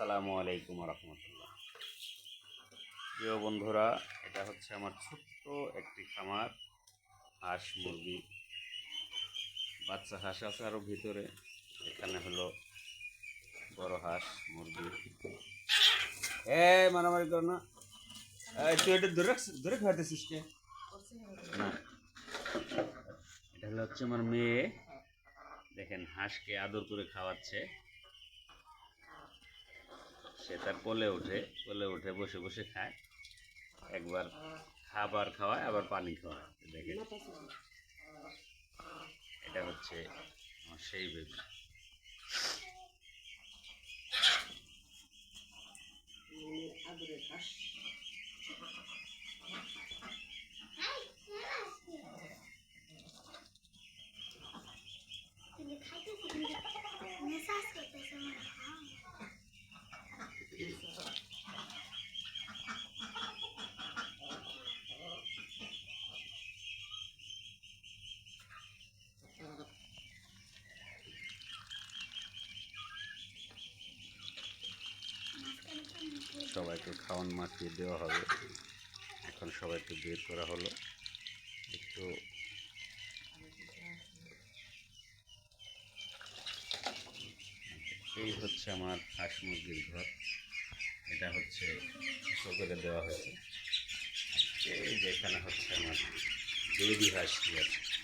আসসালামু আলাইকুম রহমতুল্লাহ। প্রিয় বন্ধুরা, এটা হচ্ছে আমার ছোট্ট একটি খামার। হাঁস মুরগি, বাচ্চা হাঁস আছে আরও ভিতরে। এখানে হলো বড় হাঁস মুরগি। মারামারি করো না, তুই এটা দূরে খাওয়াতেছিস কে? না, এটা হচ্ছে আমার মেয়ে। দেখেন হাঁসকে আদর করে খাওয়াচ্ছে। সে তার কোলে উঠে বসে বসে খায়। একবার খাবার খাওয়ায়, আবার পানি খাওয়ায়। দেখেন, এটা হচ্ছে আমার সেই বেবি। সবাইকে খাওয়ান মাখিয়ে দেওয়া হবে। এখন সবাইকে বের করা হলো। একটু এই হচ্ছে আমার হাঁস মুরগির ঘর। এটা হচ্ছে করে দেওয়া হয়েছে। এই যেখানে হচ্ছে আমার বেবি হাঁস আছে।